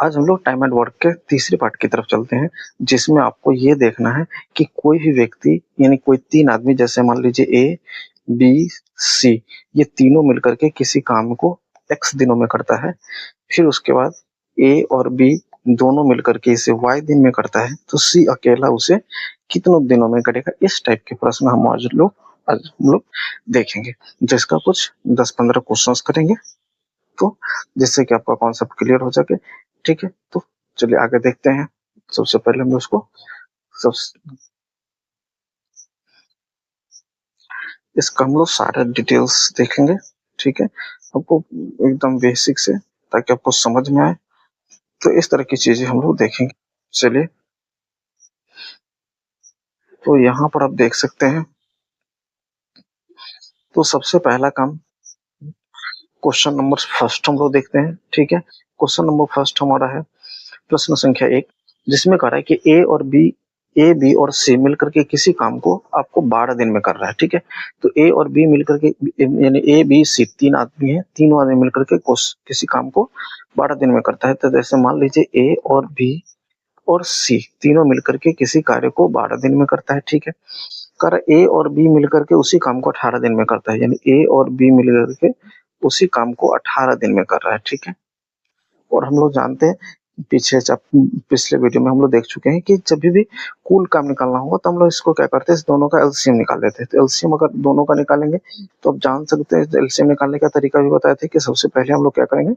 आज हम लोग टाइम एंड वर्क के तीसरे पार्ट की तरफ चलते हैं, जिसमें आपको ये देखना है कि कोई भी व्यक्ति यानी कोई 3 आदमी जैसे मान लीजिए ए, बी, सी ये तीनों मिलकर के किसी काम को एक्स दिनों में करता है। फिर उसके बाद ए और बी दोनों मिलकर के इसे वाई दिन में करता है, तो सी अकेला उसे कितनों दिनों में करेगा। इस टाइप के प्रश्न हम लोग देखेंगे, जिसका कुछ 10-15 क्वेश्चंस करेंगे, तो जिससे कि आपका कॉन्सेप्ट क्लियर हो सके। ठीक है, तो चलिए आगे देखते हैं। सबसे पहले हम उसको सब इसका हम लोग सारे डिटेल्स देखेंगे। ठीक है, आपको एकदम बेसिक से, ताकि आपको समझ में आए। तो इस तरह की चीजें हम लोग देखेंगे। चलिए, तो यहाँ पर आप देख सकते हैं। तो सबसे पहला काम क्वेश्चन नंबर फर्स्ट हम लोग देखते हैं। ठीक है, क्वेश्चन नंबर फर्स्ट हमारा है प्रश्न संख्या 1, जिसमें कह रहा है कि ए बी और सी मिलकर के किसी काम को आपको 12 दिन में कर रहा है। ठीक है, तो ए और बी मिलकर के यानी ए बी सी 3 आदमी है, तीनों आदमी मिलकर के किसी काम को 12 दिन में करता है। तो जैसे मान लीजिए ए और बी और सी तीनों मिलकर के किसी कार्य को 12 दिन में करता है। ठीक है, कर ए और बी मिलकर के उसी काम को 18 दिन में करता है, यानी ए और बी मिलकर के उसी काम को 18 दिन में कर रहा है। ठीक है, और हम लोग जानते हैं, पिछले वीडियो में हम लोग देख चुके हैं कि जब भी कुल काम निकालना होगा तो हम लोग इसको क्या करते हैं, इस दोनों का एलसीएम निकाल लेते हैं। तो एलसीएम अगर दोनों का निकालेंगे तो आप जान सकते हैं, एलसीएम निकालने का तरीका भी बताए थे कि सबसे पहले हम लोग क्या करेंगे,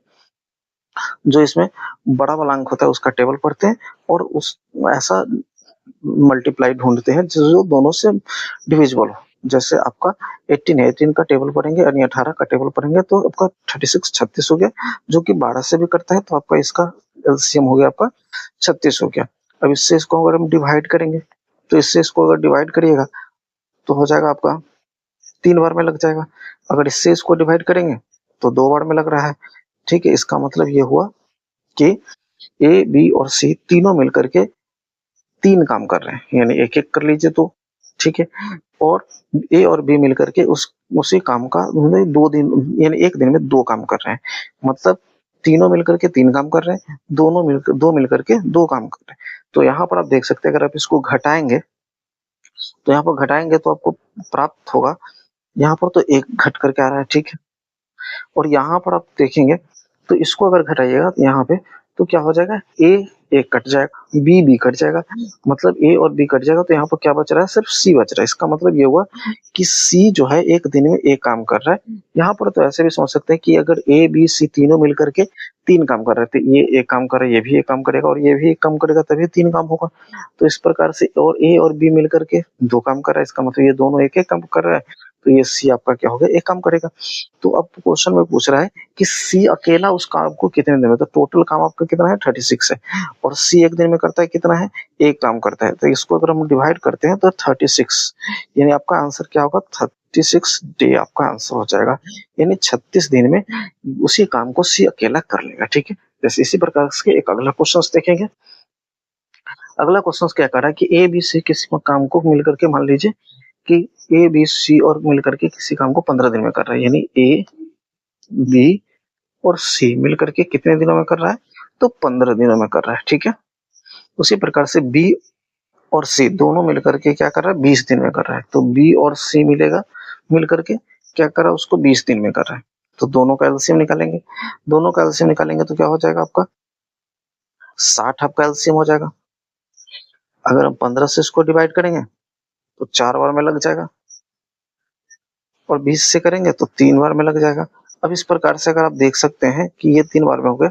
जो इसमें बड़ा वाला अंक होता है उसका टेबल पढ़ते हैं और उस ऐसा मल्टीप्लाई ढूंढते हैं जो दोनों से डिविजिबल हो। जैसे आपका 18 है, 18 का टेबल पढ़ेंगे, यानी 18 का टेबल पढ़ेंगे तो आपका 36 हो गया, जो कि 12 से भी करता है, तो आपका इसका एलसीएम हो गया आपका 36 हो गया। अब इससे इसको अगर हम डिवाइड करेंगे, तो इससे इसको अगर डिवाइड करिएगा तो हो जाएगा आपका 3 बार में लग जाएगा। अगर इससे इसको डिवाइड करेंगे तो 2 बार में लग रहा है। ठीक है, इसका मतलब ये हुआ कि ए बी और सी तीनों मिलकर के 3 काम कर रहे हैं, यानी एक एक कर लीजिए तो। ठीक है, और ए और बी मिलकर के उसी काम का 2 दिन यानी एक दिन में 2 काम कर रहे हैं। मतलब तीनों मिलकर के 3 काम कर रहे हैं, दो मिलकर के 2 काम कर रहे हैं। तो यहाँ पर आप देख सकते हैं, अगर आप इसको घटाएंगे तो यहाँ पर घटाएंगे तो आपको प्राप्त होगा, यहाँ पर तो 1 घट करके आ रहा है। ठीक है, और यहाँ पर आप देखेंगे तो इसको अगर घटाइएगा यहाँ पे तो क्या हो जाएगा, एक कट जाएगा, बी कट जाएगा, मतलब ए और बी कट जाएगा, तो यहाँ पर क्या बच रहा है, सिर्फ सी बच रहा है। इसका मतलब ये हुआ कि सी जो है एक दिन में एक काम कर रहा है। यहाँ पर तो ऐसे भी समझ सकते हैं कि अगर ए बी सी तीनों मिलकर के 3 काम कर रहे थे, ये एक काम कर रहा है, ये भी एक काम करेगा और ये भी एक काम करेगा, तभी 3 काम होगा। तो इस प्रकार से, और ए और बी मिलकर के 2 काम कर रहा है, इसका मतलब ये दोनों एक एक काम कर रहा है, तो ये सी आपका क्या होगा, एक काम करेगा। तो अब क्वेश्चन में पूछ रहा है कि सी अकेला उस काम को कितने दिन में, तो टोटल काम आपका कितना है, 36 है, और सी एक दिन में करता है कितना है, एक काम करता है। तो इसको अगर हम डिवाइड करते हैं तो 36, यानी आपका आंसर क्या होगा, 36 डे आपका आंसर हो जाएगा, यानी 36 दिन में उसी काम को सी अकेला कर लेगा। ठीक है, जैसे इसी प्रकार से एक अगला क्वेश्चन देखेंगे। अगला क्वेश्चन क्या कर रहा है कि ए बी सी किसी काम को मिलकर के, मान लीजिए कि ए बी सी और मिलकर के किसी काम को 15 दिन में कर रहा है, यानी ए बी और सी मिलकर के कितने दिनों में कर रहा है, तो 15 दिनों में कर रहा है। ठीक है, उसी प्रकार से बी और सी दोनों मिलकर के क्या कर रहा है, 20 दिन में कर रहा है। तो बी और सी मिलकर के क्या कर रहा है, उसको 20 दिन में कर रहा है। तो दोनों का एलसीएम निकालेंगे, तो क्या हो जाएगा आपका 60 आपका एलसीएम हो जाएगा। अगर हम 15 से इसको डिवाइड करेंगे तो 4 बार में लग जाएगा, और 20 से करेंगे तो 3 बार में लग जाएगा। अब इस प्रकार से अगर आप देख सकते हैं कि ये 3 बार में हो गए।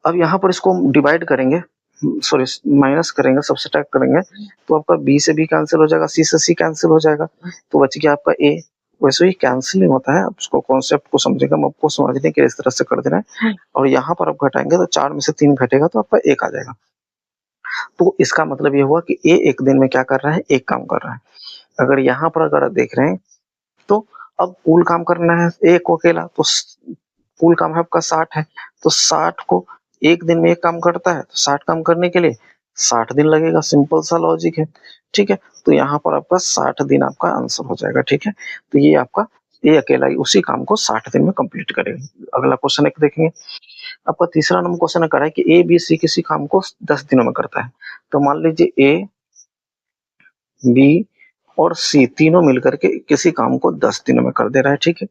अब यहाँ पर इसको डिवाइड करेंगे, सॉरी माइनस करेंगे, सब्सट्रैक्ट करेंगे, तो आपका बी से बी कैंसिल हो जाएगा, सी से सी कैंसिल हो जाएगा, तो बच गया आपका ए। वैसे ही कैंसिलिंग होता है, आप उसको कॉन्सेप्ट को समझेगा, हम आपको समझने के इस तरह से कर देना है। और यहाँ पर आप घटाएंगे तो 4 में से 3 घटेगा तो आपका 1 आ जाएगा। तो इसका मतलब ये हुआ कि ए एक दिन में क्या कर रहा है, एक काम कर रहा है। अगर यहाँ पर अगर आप देख रहे हैं तो अब कुल काम करना है एक को अकेला, तो कुल काम है आपका 60 है, तो 60 को एक दिन में एक काम करता है, तो 60 काम करने के लिए 60 दिन लगेगा, सिंपल सा लॉजिक है। ठीक है, तो यहाँ पर आपका 60 दिन आपका आंसर हो जाएगा। ठीक है, तो ये आपका ए अकेला ही उसी काम को 60 दिन में कंप्लीट करेगा। अगला क्वेश्चन एक देखेंगे, आपका तीसरा नंबर क्वेश्चन कर रहा है कि ए बी सी किसी काम को 10 दिनों में करता है। तो मान लीजिए ए बी और सी तीनों मिलकर के किसी काम को 10 दिनों में कर दे रहा है, ठीक है।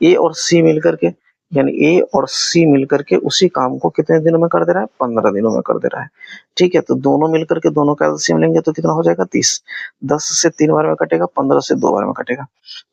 ए और सी मिलकर के यानी ए और सी मिलकर के उसी काम को कितने दिनों में कर दे रहा है, 15 दिनों में कर दे रहा है, ठीक है। तो दोनों मिलकर के दोनों का एलसीएम लेंगे तो कितना हो जाएगा 30। 10 से 3 बार में कटेगा, 15 से 2 बार में कटेगा,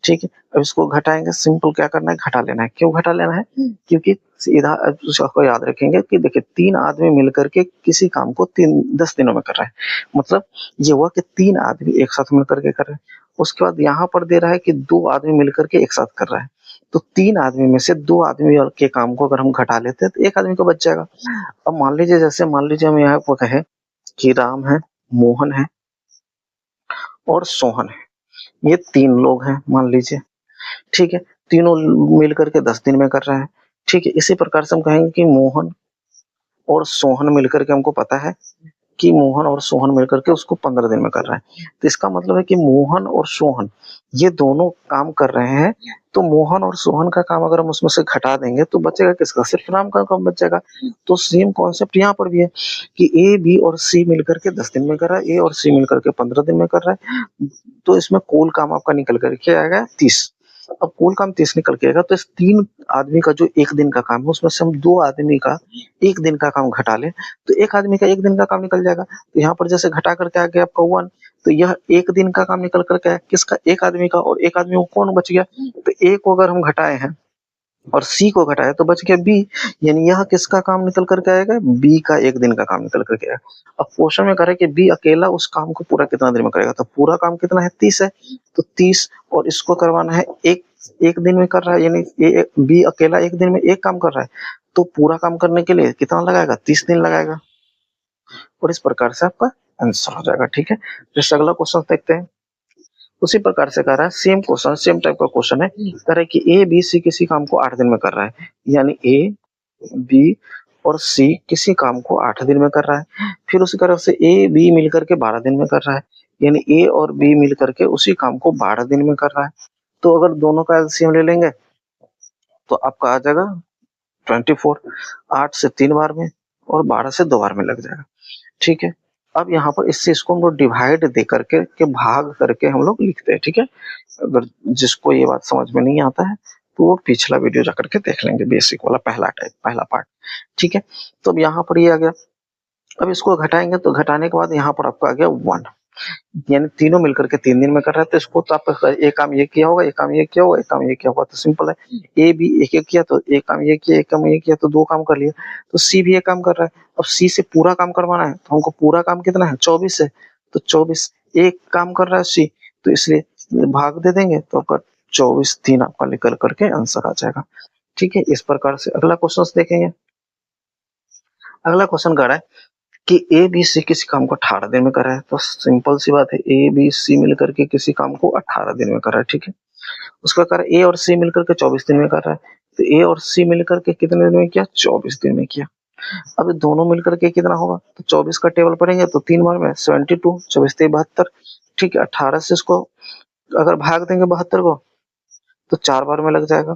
ठीक है। अब इसको घटाएंगे, सिंपल क्या करना है, घटा लेना है। क्यों घटा लेना है, क्योंकि सीधा उसको याद रखेंगे कि देखिए 3 आदमी मिलकर के किसी काम को 10 दिनों में कर रहा है, मतलब ये हुआ कि 3 आदमी एक साथ मिलकर के कर रहे हैं। उसके बाद यहाँ पर दे रहा है कि 2 आदमी मिलकर के एक साथ कर रहा है, तो 3 आदमी में से 2 आदमी और के काम को अगर हम घटा लेते हैं तो 1 आदमी को बच जाएगा। अब मान लीजिए जैसे मान लीजिए हम यहाँ पर कहें कि राम है, मोहन है और सोहन है, ये 3 लोग हैं मान लीजिए, ठीक है। तीनों मिलकर के 10 दिन में कर रहे हैं, ठीक है। इसी प्रकार से हम कहेंगे कि मोहन और सोहन मिलकर के हमको पता है कि मोहन और सोहन मिलकर के उसको 15 दिन में कर रहा है। तो इसका मतलब है कि मोहन और सोहन ये दोनों काम कर रहे हैं, तो मोहन और सोहन का काम अगर हम उसमें से घटा देंगे तो बचेगा किसका, सिर्फ राम का काम बच जाएगा। तो सेम कॉन्सेप्ट यहाँ पर भी है कि ए बी और सी मिलकर के 10 दिन में कर रहा है, ए और सी मिलकर के 15 दिन में कर रहा है, तो इसमें कुल काम आपका निकल करके आएगा 30। अब कुल काम 30 निकल के आएगा तो इस 3 आदमी का जो 1 दिन का काम है उसमें से हम 2 आदमी का 1 दिन का काम घटा लें तो 1 आदमी का 1 दिन का काम निकल जाएगा। तो यहाँ पर जैसे घटा करके आ गया आपका 1, तो यह 1 दिन का काम निकल करके आया किसका, 1 आदमी का, और 1 आदमी को कौन बच गया, तो ए को अगर हम घटाए हैं और सी को घटाया तो बच गया बी, यानी यह किसका काम निकल करके आएगा, बी का 1 दिन का काम निकल करके आएगा। अब क्वेश्चन में कह रहा है कि बी अकेला उस काम को पूरा कितना दिन में करेगा, तो पूरा काम कितना है 30 है, तो 30 और इसको करवाना है एक दिन में कर रहा है, यानी बी अकेला 1 दिन में एक काम कर रहा है, तो पूरा काम करने के लिए कितना लगाएगा, 30 दिन लगाएगा, और इस प्रकार से आपका आंसर हो जाएगा, ठीक है। जैसे अगला क्वेश्चन देखते हैं, उसी प्रकार से कह रहा है, सेम क्वेश्चन सेम टाइप का क्वेश्चन है, कह रहा है कि ए बी सी किसी काम को 8 दिन में कर रहा है, यानी ए बी और सी किसी काम को 8 दिन में कर रहा है। फिर उसी तरह से ए बी मिलकर के 12 दिन में कर रहा है, यानी ए और बी मिलकर के उसी काम को 12 दिन में कर रहा है। तो अगर दोनों का एलसीएम ले लेंगे तो आपका आ जाएगा 24, 8 से 3 बार में और 12 से 2 बार में लग जाएगा, ठीक है। अब यहाँ पर इससे इसको हम लोग डिवाइड दे करके के भाग करके हम लोग लिखते हैं, ठीक है। अगर जिसको ये बात समझ में नहीं आता है तो वो पिछला वीडियो जाकर के देख लेंगे, बेसिक वाला पहला पार्ट, ठीक है। तो अब यहाँ पर ये आ गया, अब इसको घटाएंगे तो घटाने के बाद यहाँ पर आपका आ गया 1, यानी तीनों मिलकर के 3 दिन में कर रहे थे, इसको तो आपका एक काम ये किया होगा, एक काम ये किया होगा, एक काम ये किया होगा, तो सिंपल है। ए बी एक एक किया तो एक काम ये किया, एक काम ये किया तो 2 काम कर लिया, तो सी भी एक काम कर रहा है। अब सी से पूरा काम करवाना है तो हमको पूरा काम कितना है 24 है, तो 24 एक काम कर रहा है सी, तो इसलिए भाग दे देंगे तो आपका 24 3 आपका निकल करके आंसर आ जाएगा, ठीक है। इस प्रकार से अगला क्वेश्चन देखेंगे। अगला क्वेश्चन कह रहा है कि ए बी सी किसी काम को 18 दिन में कर रहा है, तो सिंपल सी बात है, ए बी सी मिलकर के किसी काम को 18 दिन में कर रहा है, ठीक है। उसका कारण ए और सी मिलकर के 24 दिन में कर रहा है, तो ए और सी मिलकर के कितने दिन में किया, 24 दिन में किया। अब दोनों मिलकर के कितना होगा, तो 24 का टेबल पढ़ेंगे तो 3 बार में 72, 24 72, ठीक है। 18 से इसको अगर भाग देंगे 72 को तो 4 बार में लग जाएगा,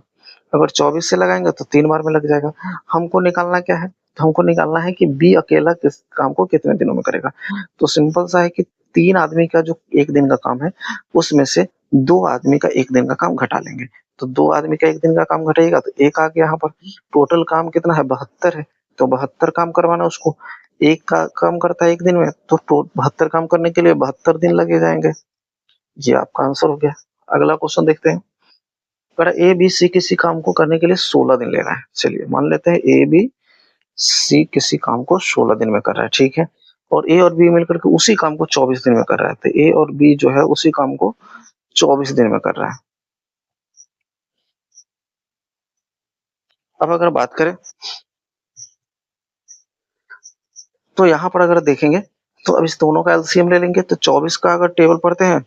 अगर 24 से लगाएंगे तो 3 बार में लग जाएगा। हमको निकालना क्या है, तो हमको निकालना है कि बी अकेला किस काम को कितने दिनों में करेगा। तो सिंपल सा है कि 3 आदमी का जो 1 दिन का काम है उसमें से 2 आदमी का 1 दिन का काम घटा लेंगे, तो 2 आदमी का 1 दिन का काम घटाइएगा तो 1 आ गया। यहाँ पर टोटल काम कितना है 72 है, तो 72 काम करवाना उसको, एक का काम करता है 1 दिन में, तो 72 काम करने के लिए 72 दिन लगे जाएंगे। ये आपका आंसर हो गया। अगला क्वेश्चन देखते हैं, पर ए बी सी किसी काम को करने के लिए 16 दिन ले रहा है। चलिए मान लेते हैं ए बी सी किसी काम को 16 दिन में कर रहा है, ठीक है। और ए और बी मिलकर के उसी काम को 24 दिन में कर रहा है, तो ए और बी जो है उसी काम को 24 दिन में कर रहा है। अब अगर बात करें तो यहाँ पर अगर देखेंगे तो अब इस दोनों का एलसीएम ले लेंगे, तो 24 का अगर टेबल पढ़ते हैं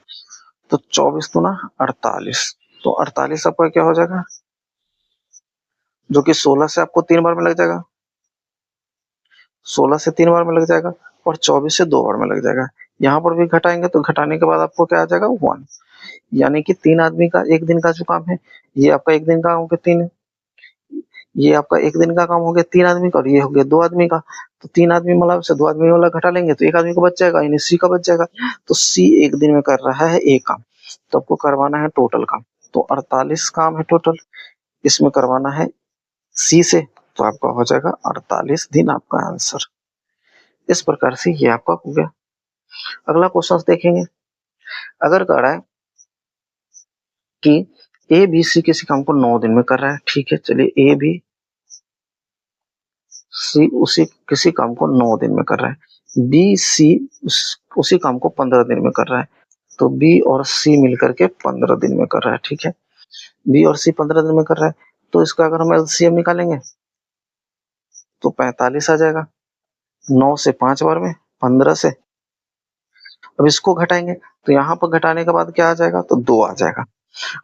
तो 24 तो ना 48, तो 48 आपका क्या हो जाएगा, जो कि 16 से आपको 3 बार में लग जाएगा, 16 से 3 बार में लग जाएगा, और 24 से 2 बार में लग जाएगा। यहाँ पर भी घटाएंगे तो घटाने के बाद आपको क्या आ जाएगा 1, यानी कि 3 आदमी का 1 दिन का जो काम है, ये आपका 1 दिन का हो गया 3, ये आपका 1 दिन का काम हो गया 3 आदमी का और ये हो गया 2 आदमी का। तो 3 आदमी मतलब से 2 आदमी वाला घटा लेंगे तो 1 आदमी का बच जाएगा, यानी सी का बच जाएगा। तो सी 1 दिन में कर रहा है A काम, तो आपको करवाना है टोटल काम। तो 48 काम है टोटल, इसमें करवाना है सी से, तो आपका हो जाएगा 48 दिन आपका आंसर। इस प्रकार से ये आपका हो गया। अगला क्वेश्चन देखेंगे। अगर कह रहा है कि ए बी सी किसी काम को 9 दिन में कर रहा है, ठीक है, चलिए ए बी सी उसी किसी काम को 9 दिन में कर रहा है, बी सी उसी काम को 15 दिन में कर रहा है, तो बी और सी मिलकर के 15 दिन में कर रहा है, ठीक है। बी और सी 15 दिन में कर रहा है, तो इसका अगर हम एलसीएम निकालेंगे तो 45 आ जाएगा। 9 से 5 बार में 15 से, अब इसको घटाएंगे तो यहाँ पर घटाने के बाद क्या आ जाएगा, तो 2 आ जाएगा।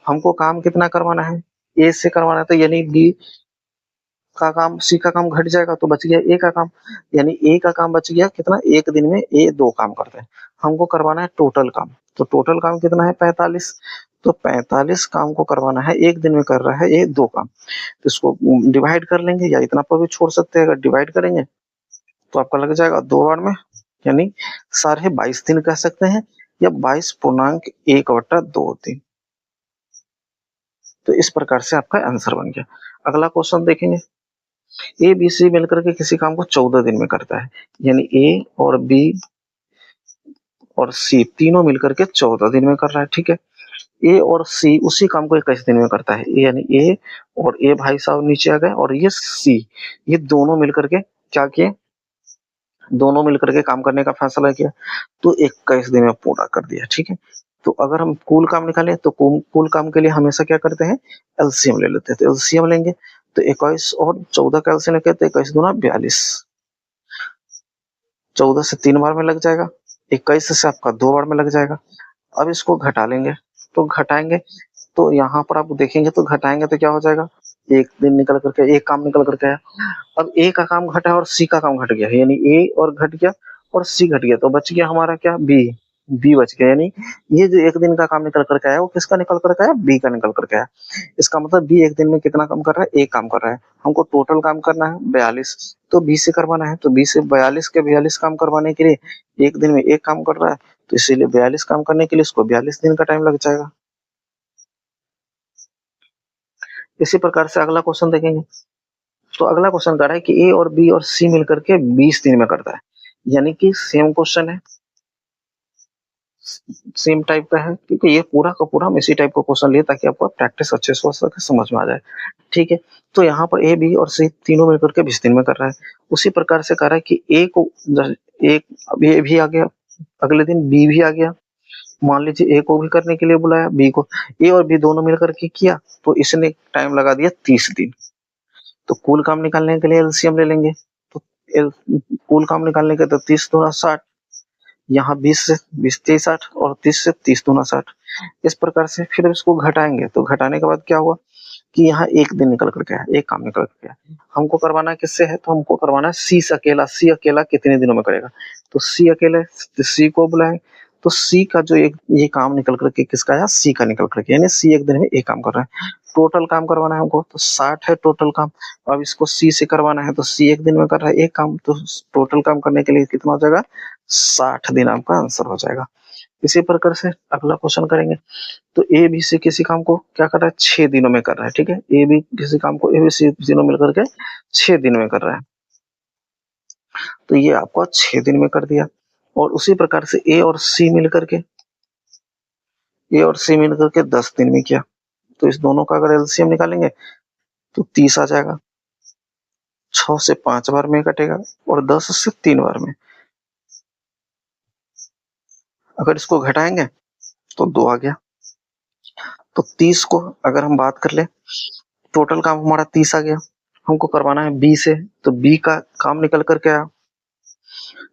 हमको काम कितना करवाना है, ए से करवाना है, तो यानी बी का काम सी का काम घट जाएगा तो बच गया ए का काम, यानी ए का काम बच गया कितना, 1 दिन में ए 2 काम करते हैं। हमको करवाना है टोटल काम, तो टोटल काम कितना है 45, तो 45 काम को करवाना है, 1 दिन में कर रहा है ए 2 काम, तो इसको डिवाइड कर लेंगे या इतना पर भी छोड़ सकते हैं। अगर डिवाइड करेंगे तो आपका लग जाएगा 2 बार में, यानी 22.5 दिन कह सकते हैं, या 22.1/2 दिन। तो इस प्रकार से आपका आंसर बन गया। अगला क्वेश्चन देखेंगे। ए बी सी मिलकर के किसी काम को 14 दिन में करता है, यानी ए और बी और सी तीनों मिलकर के 14 दिन में कर रहा है, ठीक है। ए और सी उसी काम को 21 दिन में करता है, यानी ए और ए भाई साहब नीचे आ गए, और ये सी, ये दोनों मिलकर के क्या किए, दोनों मिलकर के काम करने का फैसला किया, तो 21 दिन में पूरा कर दिया, ठीक है। तो अगर हम कुल काम निकालें तो कुल काम के लिए हमेशा क्या करते हैं, एलसीएम ले लेते हैं। तो एलसीएम लेंगे तो 21 और 14 का एलसीएम कहते हैं, 21 दूना 42, 14 से 3 बार में लग जाएगा, 21 से आपका 2 बार में लग जाएगा। अब इसको घटा लेंगे, तो घटाएंगे तो यहाँ पर आप देखेंगे तो घटाएंगे तो क्या हो जाएगा, 1 दिन निकल करके 1 काम निकल करके आया। अब ए का काम घटा और सी का काम घट गया, यानी ए और घट गया और सी घट गया, तो बच गया हमारा क्या, बी, बी बच गया। यानी ये जो 1 दिन का काम निकल करके आया वो किसका निकल करके आया, बी का निकल करके आया। इसका मतलब बी 1 दिन में कितना काम कर रहा है, 1 काम कर रहा है। हमको टोटल काम करना है 42, तो बी से करवाना है, तो बी से 42 के 42 काम करवाने के लिए 1 दिन में 1 काम कर रहा है, तो इसीलिए 42 काम करने के लिए उसको 42 दिन का टाइम लग जाएगा। इसी प्रकार से अगला क्वेश्चन देखेंगे। तो अगला क्वेश्चन कह रहा है कि ए और बी और सी मिलकर के 20 दिन में करता है, यानी कि सेम क्वेश्चन है, सेम टाइप का है, क्योंकि ये पूरा का पूरा हम इसी टाइप का क्वेश्चन लिए ताकि आपको प्रैक्टिस अच्छे से हो सके, समझ में आ जाए, ठीक है। तो यहाँ पर ए बी और सी तीनों मिलकर के 20 दिन में कर रहा है। उसी प्रकार से कह रहा है कि ए को एक अब ए भी आ गया, अगले दिन बी भी आ गया, मान लीजिए ए को भी करने के लिए बुलाया, बी को, ए और बी दोनों मिलकर के किया, तो इसने टाइम लगा दिया 30 दिन। तो कुल काम निकालने के लिए एलसीएम ले लेंगे, तो कुल काम निकालने के तो 30 दूना 60, यहाँ 20 से 20 30 60 और 30 से 30 दूना 60। इस प्रकार से फिर इसको घटाएंगे, तो घटाने के बाद क्या हुआ कि यहाँ 1 दिन निकल कर गया, 1 काम निकल कर गया। हमको करवाना किससे है, तो हमको करवाना है सी से अकेला। सी अकेला कितने दिनों में करेगा, तो सी अकेले, सी को बुलाएं, तो सी का जो एक ये काम निकल करके किसका आया, सी का निकल करके, यानी सी 1 दिन में 1 काम कर रहा है। टोटल काम करवाना है हमको, तो 60 है टोटल काम। अब इसको सी से करवाना है, तो सी 1 दिन में कर रहा है 1 काम, तो टोटल काम करने के लिए कितना हो जाएगा, 60 दिन आपका आंसर हो जाएगा। इसी प्रकार से अगला क्वेश्चन करेंगे। तो ए बी सी किसी काम को क्या कर रहा है, 6 दिनों में कर रहा है, ठीक है। ए बी किसी काम को ए बी सी दिनों मिलकर के 6 दिन में कर रहा है, तो ये आपको 6 दिन में कर दिया। और उसी प्रकार से ए और सी मिलकर के 10 दिन में किया, तो इस दोनों का अगर एलसीएम निकालेंगे तो 30 आ जाएगा। 6 से 5 बार में कटेगा और 10 से 3 बार में। अगर इसको घटाएंगे तो 2 आ गया। तो 30 को अगर हम बात कर ले, टोटल काम हमारा 30 आ गया, हमको करवाना है बी से, तो बी का काम निकल कर के आया।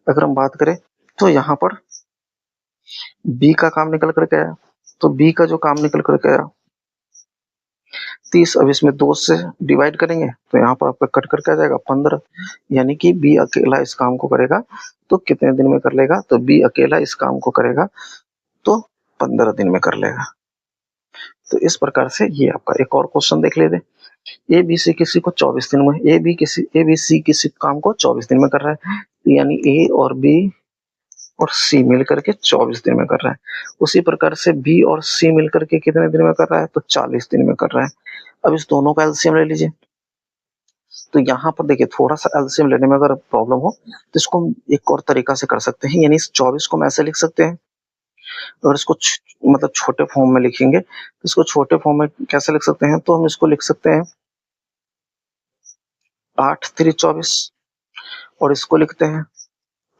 अगर हम बात करें तो यहाँ पर बी का काम निकल कर के आया, तो बी का जो काम निकल कर के आया 30, अब इसमें 2 से डिवाइड करेंगे तो यहाँ पर आपका कट करके आ जाएगा 15, यानी कि बी अकेला इस काम को करेगा तो कितने दिन में कर लेगा, तो बी अकेला इस काम को करेगा तो 15 दिन में कर लेगा। तो इस प्रकार से ये आपका एक और क्वेश्चन देख लेते हैं। ए बी सी किसी को 24 दिन में, ए बी सी किसी काम को 24 दिन में कर रहा है, यानी ए और बी और सी मिलकर के 24 दिन में कर रहा है। उसी प्रकार से बी और सी मिलकर के कितने दिन में कर रहा है, तो 40 दिन में कर रहा है। अब इस दोनों का एलसीएम ले लीजिए। तो यहाँ पर देखिए थोड़ा सा एलसीएम लेने में अगर प्रॉब्लम हो तो इसको हम एक और तरीका से कर सकते हैं, यानी इस 24 को हम ऐसे लिख सकते हैं। अगर इसको मतलब छोटे फॉर्म में लिखेंगे तो इसको छोटे फॉर्म में कैसे लिख सकते हैं, तो हम इसको लिख सकते हैं 8 3 24 और इसको लिखते हैं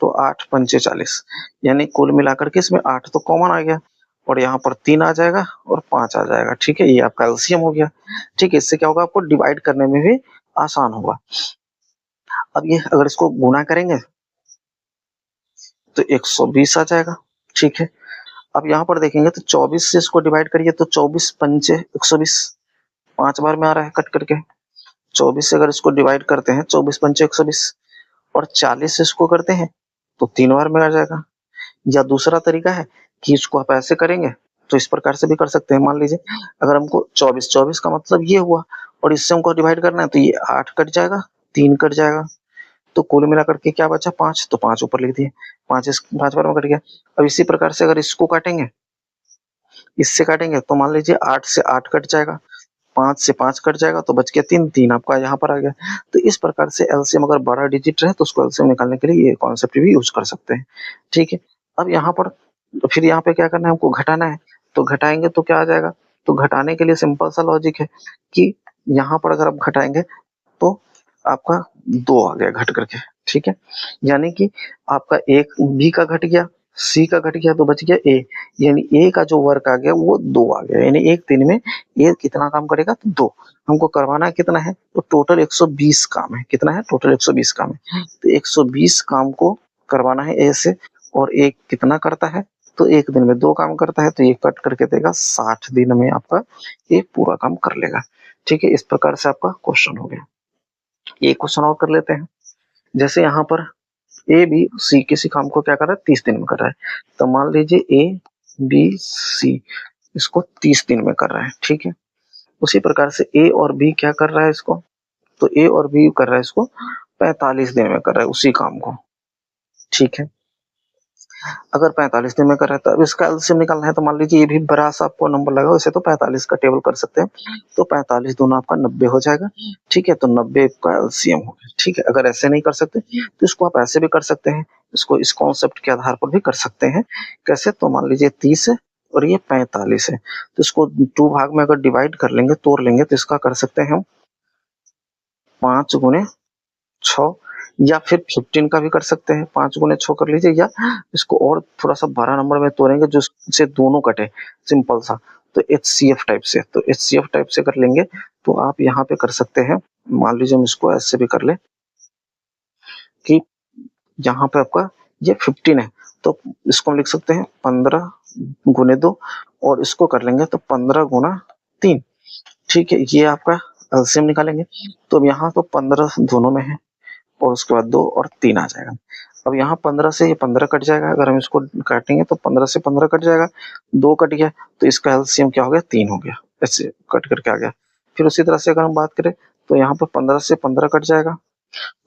तो 8 पंचे 40, यानी कुल मिलाकर के इसमें 8 तो कॉमन आ गया और यहाँ पर 3 आ जाएगा और 5 आ जाएगा। ठीक है, ये आपका एलसीएम हो गया। ठीक है, इससे क्या होगा, आपको डिवाइड करने में भी आसान होगा। अब ये अगर इसको गुना करेंगे तो 120 आ जाएगा। ठीक है, अब यहाँ पर देखेंगे तो 24 से इसको डिवाइड करिए तो 24 पंचे 120, 5 बार में आ रहा है कट करके। 24 से अगर इसको डिवाइड करते हैं 24 पंचे 120 और 40 से इसको करते हैं तो 3 बार में आ जाएगा। या दूसरा तरीका है कि इसको आप ऐसे करेंगे तो इस प्रकार से भी कर सकते हैं। मान लीजिए अगर हमको 24 का मतलब ये हुआ और इससे हमको डिवाइड करना है तो ये 8 कट जाएगा, 3 कट जाएगा, तो कुल मिलाकर के क्या बचा 5, तो 5 ऊपर लिख दिए, 5 बार में कट गया। अब इसी प्रकार से अगर इसको काटेंगे, इससे काटेंगे तो मान लीजिए 8 से 8 कट जाएगा, 5 से 5 कट जाएगा तो बच गया 3, 3 आपका यहाँ पर आ गया। तो इस प्रकार से एलसीएम अगर बड़ा डिजिट रहे तो उसको एलसीएम निकालने के लिए ये कॉन्सेप्ट भी यूज कर सकते हैं। ठीक है, अब यहाँ पर फिर यहाँ पे क्या करना है, हमको घटाना है। तो घटाएंगे तो क्या आ जाएगा, तो घटाने के लिए सिंपल सा लॉजिक है कि यहाँ पर अगर आप घटाएंगे तो आपका 2 आ गया घट करके। ठीक है, यानी कि आपका एक बी का घट गया, सी का घट गया तो बच गया ए, यानी ए का जो वर्क आ गया वो 2 आ गया, यानी एक दिन में ए कितना काम करेगा, तो 2। हमको करवाना कितना है, तो टोटल 120 काम है। कितना है, टोटल 120 काम है। तो 120 काम को करवाना है ए से, और एक कितना करता है, तो एक दिन में 2 काम करता है, तो ये कट करके देगा 60 दिन में आपका ये पूरा काम कर लेगा। ठीक है, इस प्रकार से आपका क्वेश्चन हो गया। एक क्वेश्चन और कर लेते हैं। जैसे यहाँ पर ए बी सी किसी काम को क्या कर रहा है, 30 दिन में कर रहा है। तो मान लीजिए ए बी सी इसको 30 दिन में कर रहा है। ठीक है, उसी प्रकार से ए और बी क्या कर रहा है इसको, तो ए और बी कर रहा है इसको 45 दिन में कर रहा है उसी काम को। ठीक है, अगर 45 दिन में कर रहा है तो अब इसका एलसीएम निकालना है। तो मान लीजिए ये भी बड़ा सा आपको नंबर लगा, वैसे तो 45 का टेबल कर सकते हैं, तो 45 दोनों आपका 90 हो जाएगा। ठीक है, तो 90 का एलसीएम हो गया। ठीक है, अगर ऐसे नहीं कर सकते तो इसको आप ऐसे भी कर सकते हैं, इसको इस कॉन्सेप्ट के आधार पर भी कर सकते हैं। कैसे, तो मान लीजिए 30 है और ये 45 है, तो इसको 2 भाग में अगर डिवाइड कर लेंगे, तोड़ लेंगे, तो इसका कर सकते हैं हम 5 गुने 6, या फिर 15 का भी कर सकते हैं, 5 गुने 6 कर लीजिए, या इसको और थोड़ा सा 12 नंबर में तोड़ेंगे जिससे दोनों कटे, सिंपल सा, तो एचसीएफ टाइप से। तो एचसीएफ टाइप से कर लेंगे तो आप यहाँ पे कर सकते हैं। मान लीजिए हम इसको ऐसे भी कर ले कि यहाँ पे आपका ये 15 है, तो इसको हम लिख सकते हैं 15 गुने 2, और इसको कर लेंगे तो 15 गुना 3। ठीक है, ये आपका एलसीएम निकालेंगे। तो अब यहाँ तो 15 दोनों में है और उसके बाद 2 और 3 आ जाएगा। अब यहाँ 15 से ये 15 कट जाएगा, अगर हम इसको काटेंगे तो 15 से 15 कट जाएगा, 2 कट गया, तो इसका एलसीएम क्या हो गया, 3 हो गया, ऐसे कट करके आ गया। फिर उसी तरह से अगर हम बात करें तो यहाँ पर 15 से 15 कट जाएगा,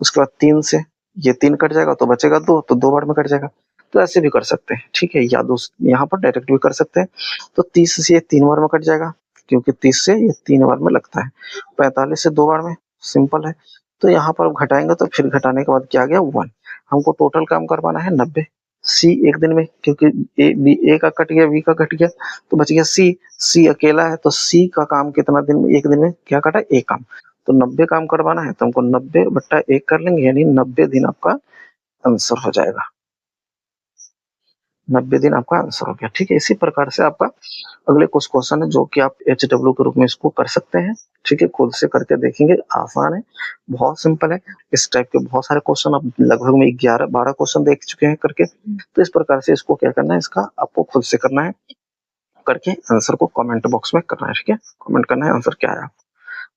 उसके बाद 3 से ये 3 कट जाएगा तो बचेगा 2, तो 2 बार में कट जाएगा। तो ऐसे भी कर सकते हैं। ठीक है, या यहाँ पर डायरेक्ट भी कर सकते हैं। तो 30 से ये 3 बार में कट जाएगा, क्योंकि 30 से ये 3 बार में लगता है। 45 से 2 बार में, सिंपल है। तो यहाँ पर घटाएंगे तो फिर घटाने के बाद क्या आ गया, 1। हमको टोटल काम करवाना है 90। सी एक दिन में, क्योंकि ए का कट गया, बी का कट गया, तो बच गया सी। सी अकेला है तो सी का काम कितना दिन में, एक दिन में क्या कटा, एक काम। तो 90 काम करवाना है तो हमको 90/1 कर लेंगे, यानी 90 दिन आपका आंसर हो जाएगा। 90 दिन आपका आंसर हो गया। ठीक है, इसी प्रकार से आपका अगले कुछ क्वेश्चन है जो कि आप HW के रूप में इसको कर सकते हैं। ठीक है, खुद से करके देखेंगे, आसान है, बहुत सिंपल है। इस टाइप के बहुत सारे क्वेश्चन आप लगभग में 11-12 क्वेश्चन देख चुके हैं करके। तो इस प्रकार से इसको क्या करना है, इसका आपको खुद से करना है, करके आंसर को कमेंट बॉक्स में करना है। ठीक है, कमेंट करना है आंसर क्या है।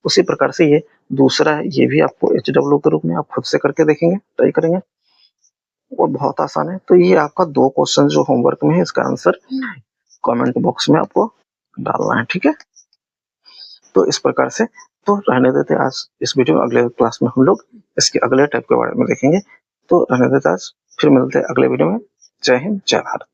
उसी प्रकार से ये दूसरा है, ये भी आपको HW के रूप में आप खुद से करके देखेंगे, ट्राई करेंगे, और बहुत आसान है। तो ये आपका 2 क्वेश्चन जो होमवर्क में है, इसका आंसर कमेंट बॉक्स में आपको डालना है। ठीक है। तो इस प्रकार से तो रहने देते आज इस वीडियो में, अगले क्लास में हम लोग इसके अगले टाइप के बारे में देखेंगे। तो रहने देते आज, फिर मिलते हैं अगले वीडियो में। जय हिंद, जय भारत।